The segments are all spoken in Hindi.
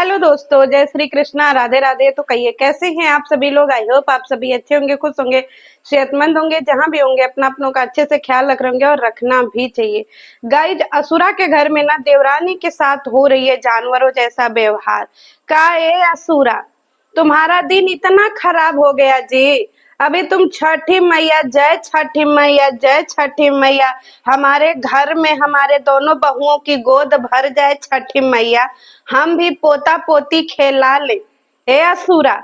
हेलो दोस्तों, जय श्री कृष्णा, राधे राधे। तो कहिए कैसे हैं आप सभी लोग। आई होप आप सभी अच्छे होंगे, खुश होंगे, सेहतमंद होंगे। जहां भी होंगे अपना अपनों का अच्छे से ख्याल रख रहे होंगे और रखना भी चाहिए। गाइज, असुरा के घर में ना देवरानी के साथ हो रही है जानवरों जैसा व्यवहार। का ए असुरा, तुम्हारा दिन इतना खराब हो गया जी। अभी तुम छठी मैया, जय छठी मैया, जय छठी मैया। हमारे घर में हमारे दोनों बहुओं की गोद भर जाए छठी मैया, हम भी पोता पोती खेला ले। ए असुरा,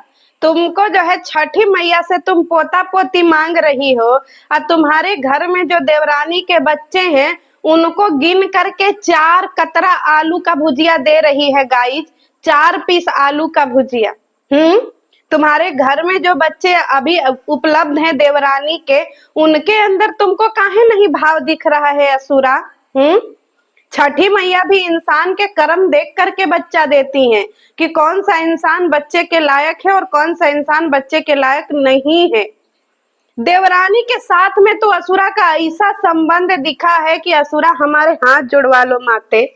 तुमको जो है छठी मैया से तुम पोता पोती मांग रही हो, और तुम्हारे घर में जो देवरानी के बच्चे हैं उनको गिन करके 4 कतरा आलू का भुजिया दे रही है। गाइस, 4 पीस आलू का भुजिया। तुम्हारे घर में जो बच्चे अभी उपलब्ध हैं देवरानी के, उनके अंदर तुमको काहे नहीं भाव दिख रहा है असुरा। छठी मैया भी इंसान के कर्म देख करके बच्चा देती हैं कि कौन सा इंसान बच्चे के लायक है और कौन सा इंसान बच्चे के लायक नहीं है। देवरानी के साथ में तो असुरा का ऐसा संबंध दिखा है कि असुरा हमारे हाथ जुड़वा लो माते,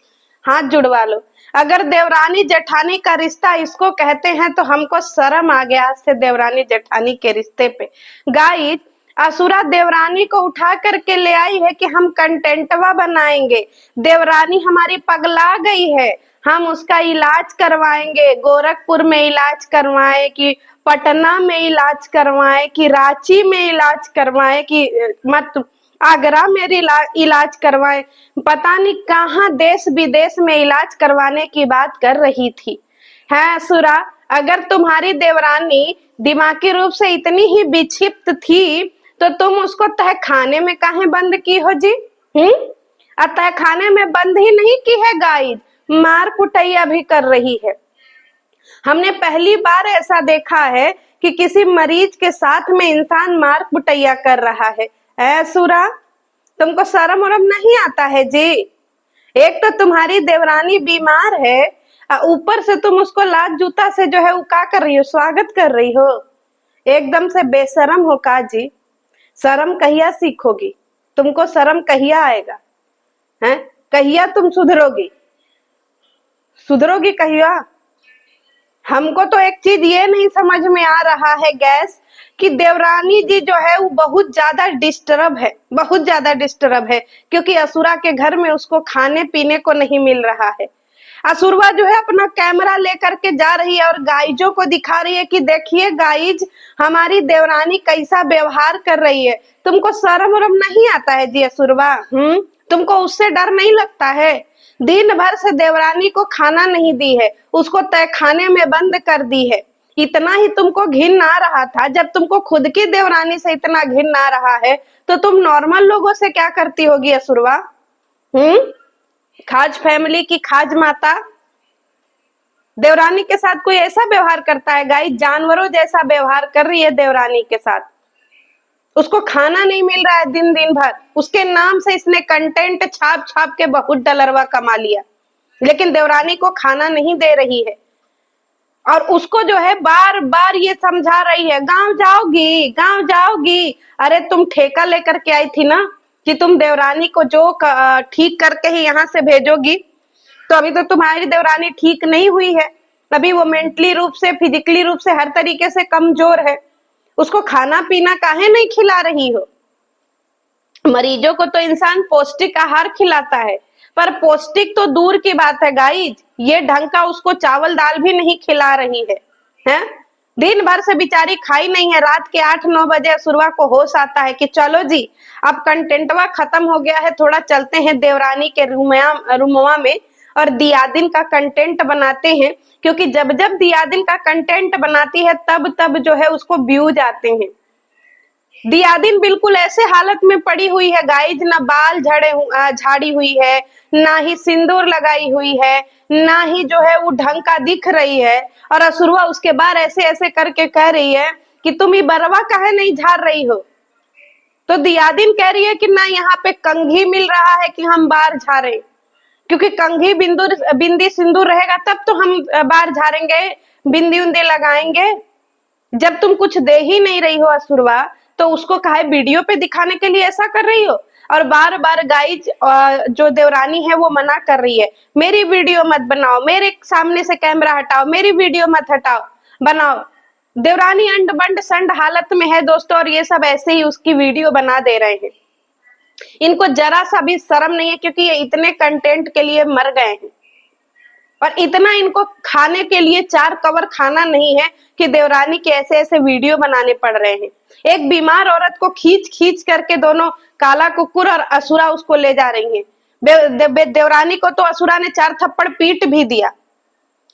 हाथ जुड़वा लो। अगर देवरानी जेठानी का रिश्ता इसको कहते हैं तो हमको शर्म आ गया आज से देवरानी जेठानी के रिश्ते पे। गाइस, असुरा देवरानी को उठा करके ले आई है कि हम कंटेंटवा बनाएंगे। देवरानी हमारी पगला गई है, हम उसका इलाज करवाएंगे। गोरखपुर में इलाज करवाए कि पटना में इलाज करवाए कि रांची में इलाज करवाए कि मत आगरा में इलाज करवाए। पता नहीं कहाँ देश विदेश में इलाज करवाने की बात कर रही थी। है असुरा, अगर तुम्हारी देवरानी दिमागी रूप से इतनी ही विक्षिप्त थी तो तुम उसको तहखाने में काहे बंद की हो जी। तहखाने में बंद ही नहीं की है गाइस, मार कुटैया भी कर रही है। हमने पहली बार ऐसा देखा है कि किसी मरीज के साथ में इंसान मार कुटैया कर रहा है। असुरा, तुमको शर्म वरम नहीं आता है जी। एक तो तुम्हारी देवरानी बीमार है, ऊपर से तुम उसको लात जूता से जो है वो क्या कर रही हो, स्वागत कर रही हो। एकदम से बेशरम हो का जी। शर्म कहिया सीखोगी, तुमको शर्म कहिया आएगा है, कहिया तुम सुधरोगी, सुधरोगी कहिया। हमको तो एक चीज ये नहीं समझ में आ रहा है गैस, कि देवरानी जी जो है वो बहुत ज्यादा डिस्टर्ब है, बहुत ज्यादा डिस्टर्ब है, क्योंकि असुरा के घर में उसको खाने पीने को नहीं मिल रहा है। असुरवा जो है अपना कैमरा लेकर के जा रही है और गाइजों को दिखा रही है कि देखिए गाइज, हमारी देवरानी कैसा व्यवहार कर रही है। तुमको शर्म वरम नहीं आता है जी असुरवा। तुमको उससे डर नहीं लगता है। दिन भर से देवरानी को खाना नहीं दी है, उसको तहखाने में बंद कर दी है। इतना ही तुमको घिन आ रहा था, जब तुमको खुद की देवरानी से इतना घिन आ रहा है तो तुम नॉर्मल लोगों से क्या करती होगी असुरवा। खाज फैमिली की खाज माता देवरानी के साथ कोई ऐसा व्यवहार करता है गाइस, जानवरों जैसा व्यवहार कर रही है देवरानी के साथ। उसको खाना नहीं मिल रहा है दिन दिन भर, उसके नाम से इसने कंटेंट छाप छाप के बहुत डलरवा कमा लिया, लेकिन देवरानी को खाना नहीं दे रही है। और उसको जो है बार बार ये समझा रही है, गांव जाओगी, गांव जाओगी। अरे तुम ठेका लेकर के आई थी ना कि तुम देवरानी को जो ठीक करके ही यहाँ से भेजोगी। तो अभी तो तुम्हारी देवरानी ठीक नहीं हुई है, अभी वो मेंटली रूप से, फिजिकली रूप से, हर तरीके से कमजोर है। उसको खाना पीना काहे नहीं खिला रही हो। मरीजों को तो इंसान पौष्टिक आहार खिलाता है, पर पौष्टिक तो दूर की बात है गाइज, ये ढंग का उसको चावल दाल भी नहीं खिला रही है, हैं? दिन भर से बेचारी खाई नहीं है। रात के 8-9 बजे असुरवा को होश आता है कि चलो जी, अब कंटेंटवा खत्म हो गया है, थोड़ा चलते हैं देवरानी के रूमवा में और दियादिन का कंटेंट बनाते हैं। क्योंकि जब जब दियादिन का कंटेंट बनाती है तब तब जो है उसको व्यूज आते हैं। दियादिन बिल्कुल ऐसे हालत में पड़ी हुई है गाइज, ना बाल झाड़ी हुई है, ना ही सिंदूर लगाई हुई है, ना ही जो है वो ढंग का दिख रही है। और असुरवा उसके बार ऐसे ऐसे करके कह रही है कि तुम ये बरवा काहे नहीं झाड़ रही हो। तो दियादिन कह रही है कि ना यहाँ पे कंघी मिल रहा है कि हम बाल झाड़े, क्योंकि कंघी बिंदी सिंदूर रहेगा तब तो हम बाल झाड़ेंगे, बिंदी उंदी लगाएंगे। जब तुम कुछ दे ही नहीं रही हो असुरवा, तो उसको काहे वीडियो पे दिखाने के लिए ऐसा कर रही हो। और बार बार गाइज जो देवरानी है वो मना कर रही है, मेरी वीडियो मत बनाओ, मेरे सामने से कैमरा हटाओ, मेरी वीडियो मत हटाओ बनाओ। देवरानी अंड बंड संड हालत में है दोस्तों, और ये सब ऐसे ही उसकी वीडियो बना दे रहे हैं। इनको जरा सा भी शर्म नहीं है, क्योंकि ये इतने कंटेंट के लिए मर गए हैं, और इतना इनको खाने के लिए 4 कवर खाना नहीं है कि देवरानी के ऐसे ऐसे वीडियो बनाने पड़ रहे हैं। एक बीमार औरत को खींच खींच करके दोनों काला कुकुर और असुरा उसको ले जा रही हैं। देवरानी को तो असुरा ने 4 थप्पड़ पीट भी दिया।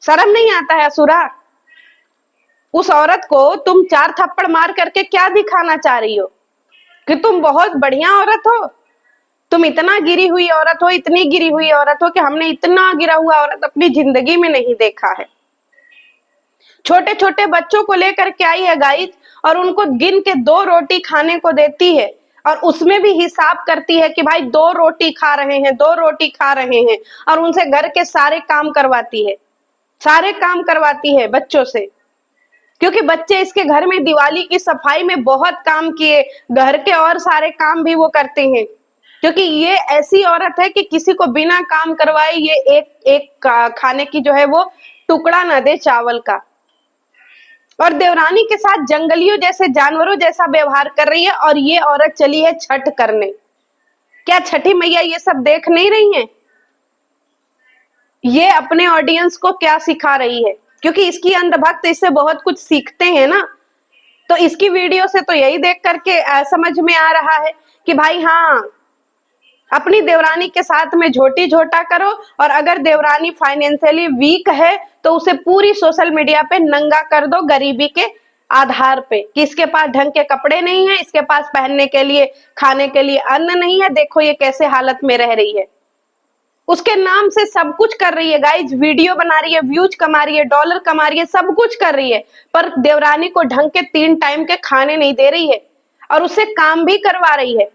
शर्म नहीं आता है असुरा? उस औरत को तुम 4 थप्पड़ मार करके क्या दिखाना चाह रही हो कि तुम बहुत बढ़िया औरत हो? तुम इतना गिरी हुई औरत हो, इतनी गिरी हुई औरत हो कि हमने इतना गिरा हुआ औरत अपनी जिंदगी में नहीं देखा है। छोटे छोटे बच्चों को लेकर के आई है गाइस, और उनको गिन के 2 रोटी खाने को देती है, और उसमें भी हिसाब करती है कि भाई 2 रोटी खा रहे हैं, 2 रोटी खा रहे हैं, और उनसे घर के सारे काम करवाती है, सारे काम करवाती है बच्चों से। क्योंकि बच्चे इसके घर में दिवाली की सफाई में बहुत काम किए, घर के और सारे काम भी वो करते हैं, क्योंकि ये ऐसी औरत है कि किसी को बिना काम करवाए ये एक खाने की जो है वो टुकड़ा ना दे चावल का। और देवरानी के साथ जंगलियों जैसे जानवरों जैसा व्यवहार कर रही है, और ये औरत चली है छठ करने। क्या छठी मैया ये सब देख नहीं रही है? ये अपने ऑडियंस को क्या सिखा रही है? क्योंकि इसकी अंधभक्त इससे बहुत कुछ सीखते हैं ना, तो इसकी वीडियो से तो यही देख करके समझ में आ रहा है कि भाई हाँ, अपनी देवरानी के साथ में झोटी झोटा करो, और अगर देवरानी फाइनेंशियली वीक है तो उसे पूरी सोशल मीडिया पे नंगा कर दो गरीबी के आधार पे कि इसके पास ढंग के कपड़े नहीं है, इसके पास पहनने के लिए खाने के लिए अन्न नहीं है, देखो ये कैसे हालत में रह रही है। उसके नाम से सब कुछ कर रही है गाइज, वीडियो बना रही है, व्यूज कमा रही है, डॉलर कमा रही है, सब कुछ कर रही है, पर देवरानी को ढंग के 3 टाइम के खाने नहीं दे रही है, और उससे काम भी करवा रही है।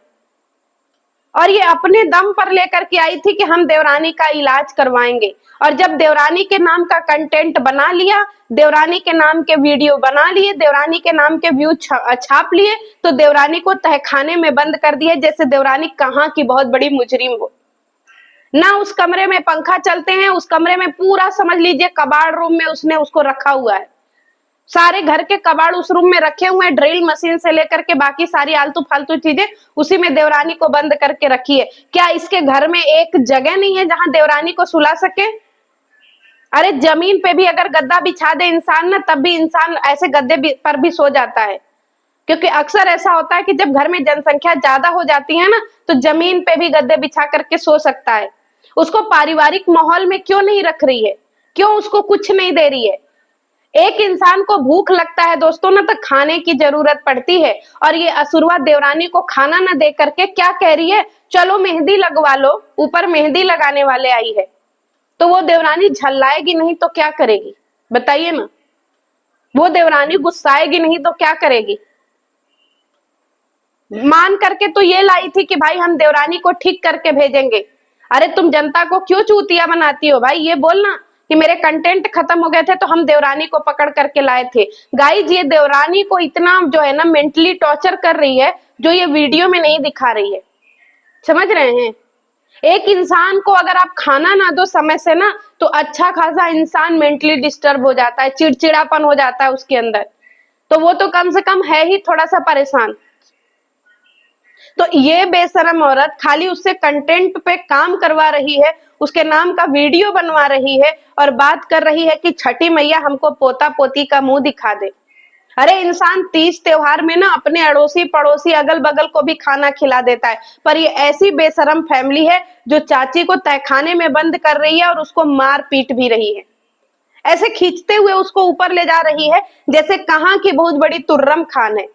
और ये अपने दम पर लेकर के आई थी कि हम देवरानी का इलाज करवाएंगे, और जब देवरानी के नाम का कंटेंट बना लिया, देवरानी के नाम के वीडियो बना लिए, देवरानी के नाम के व्यू छाप लिए, तो देवरानी को तहखाने में बंद कर दिया, जैसे देवरानी कहाँ की बहुत बड़ी मुजरिम हो। ना उस कमरे में पंखा चलते हैं, उस कमरे में पूरा समझ लीजिए कबाड़ रूम में उसने उसको रखा हुआ है, सारे घर के कबाड़ उस रूम में रखे हुए हैं, ड्रिल मशीन से लेकर के बाकी सारी आलतू फालतू चीजें उसी में देवरानी को बंद करके रखी है। क्या इसके घर में एक जगह नहीं है जहां देवरानी को सुला सके? अरे जमीन पे भी अगर गद्दा बिछा दे इंसान ना, तब भी इंसान ऐसे गद्दे पर भी सो जाता है, क्योंकि अक्सर ऐसा होता है कि जब घर में जनसंख्या ज्यादा हो जाती है ना, तो जमीन पे भी गद्दे बिछा करके सो सकता है। उसको पारिवारिक माहौल में क्यों नहीं रख रही है? क्यों उसको कुछ नहीं दे रही है? एक इंसान को भूख लगता है दोस्तों ना, तो खाने की जरूरत पड़ती है, और ये असुरवा देवरानी को खाना ना दे करके क्या कह रही है, चलो मेहंदी लगवा लो, ऊपर मेहंदी लगाने वाले आई है। तो वो देवरानी झल्लाएगी नहीं तो क्या करेगी बताइए ना? वो देवरानी गुस्साएगी नहीं तो क्या करेगी? मान करके तो ये लाई थी कि भाई हम देवरानी को ठीक करके भेजेंगे। अरे तुम जनता को क्यों चूतिया बनाती हो भाई? ये बोलना कि मेरे कंटेंट खत्म हो गए थे तो हम देवरानी को पकड़ करके लाए थे। गाइज ये देवरानी को इतना जो है ना मेंटली टॉर्चर कर रही है, जो ये वीडियो में नहीं दिखा रही है। समझ रहे हैं? एक इंसान को अगर आप खाना ना दो समय से ना, तो अच्छा खासा इंसान मेंटली डिस्टर्ब हो जाता है, चिड़चिड़ापन हो जाता है उसके अंदर, तो वो तो कम से कम है ही थोड़ा सा परेशान। तो ये बेशरम औरत खाली उससे कंटेंट पे काम करवा रही है, उसके नाम का वीडियो बनवा रही है, और बात कर रही है कि छठी मैया हमको पोता पोती का मुंह दिखा दे। अरे इंसान तीज त्योहार में ना अपने अड़ोसी पड़ोसी अगल बगल को भी खाना खिला देता है, पर ये ऐसी बेशरम फैमिली है जो चाची को तहखाने में बंद कर रही है और उसको मार पीट भी रही है, ऐसे खींचते हुए उसको ऊपर ले जा रही है जैसे कहाँ की बहुत बड़ी तुर्रम खान है।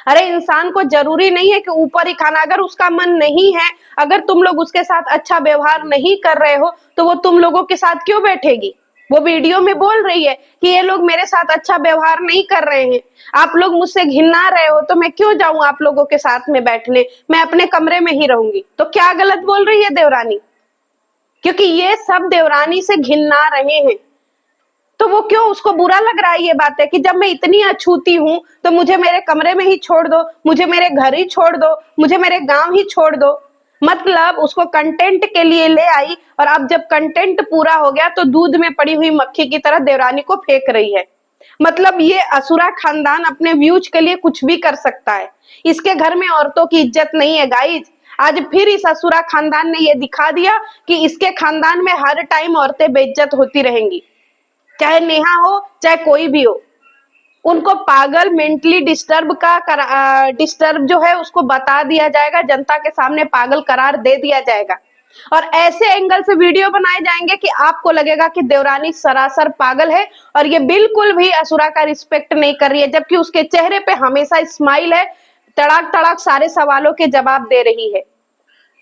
अरे इंसान को जरूरी नहीं है कि ऊपर ही खाना, अगर उसका मन नहीं है, अगर तुम लोग उसके साथ अच्छा व्यवहार नहीं कर रहे हो, तो वो तुम लोगों के साथ क्यों बैठेगी? वो वीडियो में बोल रही है कि ये लोग मेरे साथ अच्छा व्यवहार नहीं कर रहे हैं, आप लोग मुझसे घिना रहे हो, तो मैं क्यों जाऊं आप लोगों के साथ में बैठने, मैं अपने कमरे में ही रहूंगी। तो क्या गलत बोल रही है देवरानी? क्योंकि ये सब देवरानी से घिना रहे हैं, तो वो क्यों, उसको बुरा लग रहा है ये बात है कि जब मैं इतनी अछूती हूं तो मुझे मेरे कमरे में ही छोड़ दो, मुझे मेरे घर ही छोड़ दो, मुझे मेरे गांव ही छोड़ दो। मतलब उसको कंटेंट के लिए ले आई, और अब जब कंटेंट पूरा हो गया तो दूध में पड़ी हुई मक्खी की तरह देवरानी को फेंक रही है। मतलब ये असुरा खानदान अपने व्यूज के लिए कुछ भी कर सकता है। इसके घर में औरतों की इज्जत नहीं है गाइज। आज फिर इस असुरा खानदान ने ये दिखा दिया कि इसके खानदान में हर टाइम औरतें बेइज्जत होती रहेंगी, चाहे नेहा हो चाहे कोई भी हो। उनको पागल, मेंटली डिस्टर्ब जो है उसको बता दिया जाएगा, जनता के सामने पागल करार दे दिया जाएगा, और ऐसे एंगल से वीडियो बनाए जाएंगे कि आपको लगेगा कि देवरानी सरासर पागल है और ये बिल्कुल भी असुरा का रिस्पेक्ट नहीं कर रही है, जबकि उसके चेहरे पे हमेशा स्माइल है, तड़ाक तड़ाक सारे सवालों के जवाब दे रही है।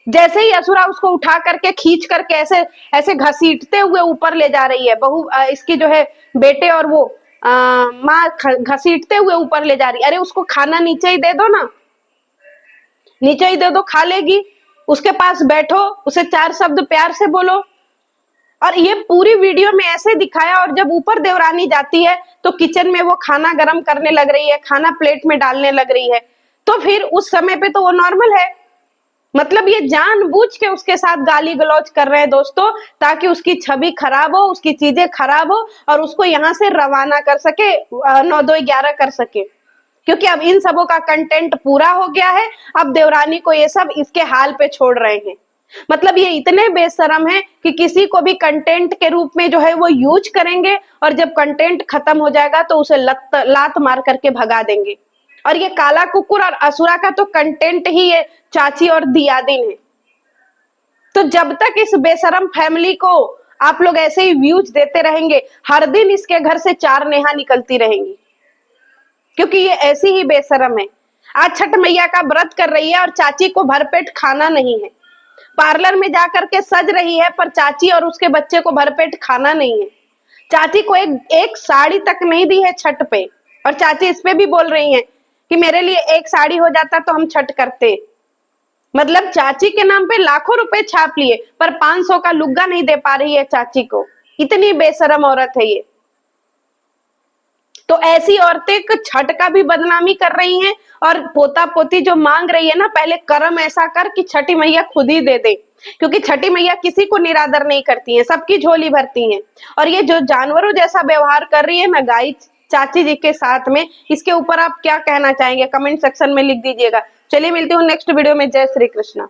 जैसे ही असुरा उसको उठा करके खींच करके ऐसे ऐसे घसीटते हुए ऊपर ले जा रही है, बहू इसकी जो है बेटे और वो माँ घसीटते हुए ऊपर ले जा रही है। अरे उसको खाना नीचे ही दे दो ना, नीचे ही दे दो, खा लेगी। उसके पास बैठो, उसे 4 शब्द प्यार से बोलो। और ये पूरी वीडियो में ऐसे दिखाया, और जब ऊपर देवरानी जाती है तो किचन में वो खाना गर्म करने लग रही है, खाना प्लेट में डालने लग रही है, तो फिर उस समय पे तो वो नॉर्मल है। मतलब ये जानबूझ के उसके साथ गाली गलौज कर रहे हैं दोस्तों, ताकि उसकी छवि खराब हो, उसकी चीजें खराब हो, और उसको यहाँ से रवाना कर सके, 9-2-11 कर सके। क्योंकि अब इन सबों का कंटेंट पूरा हो गया है, अब देवरानी को ये सब इसके हाल पे छोड़ रहे हैं। मतलब ये इतने बेशरम हैं कि किसी को भी कंटेंट के रूप में जो है वो यूज करेंगे, और जब कंटेंट खत्म हो जाएगा तो उसे लात मार करके भगा देंगे। और ये काला कुकुर और असुरा का तो कंटेंट ही ये चाची और दियादिन है। तो जब तक इस बेशरम फैमिली को आप लोग ऐसे ही व्यूज देते रहेंगे, हर दिन इसके घर से 4 नेहा निकलती रहेंगी, क्योंकि ये ऐसी ही बेशरम है। आज छठ मैया का व्रत कर रही है और चाची को भरपेट खाना नहीं है। पार्लर में जाकर के सज रही है, पर चाची और उसके बच्चे को भरपेट खाना नहीं है। चाची को एक साड़ी तक नहीं दी है छठ पे, और चाची इस पे भी बोल रही हैं कि मेरे लिए एक साड़ी हो जाता तो हम छठ करते। मतलब चाची के नाम पे लाखों रुपए छाप लिए, पर 500 का लुग्गा नहीं दे पा रही है चाची को। इतनी बेशरम औरत है ये। तो ऐसी औरतें छठ का भी बदनामी कर रही हैं, और पोता पोती जो मांग रही है ना, पहले कर्म ऐसा कर कि छठी मैया खुद ही दे दे, क्योंकि छठी मैया किसी को निरादर नहीं करती हैं, सबकी झोली भरती हैं। और ये जो जानवरों जैसा व्यवहार कर रही है ना गाय चाची जी के साथ में, इसके ऊपर आप क्या कहना चाहेंगे? कमेंट सेक्शन में लिख दीजिएगा। चलिए मिलती हूँ नेक्स्ट वीडियो में। जय श्री कृष्णा।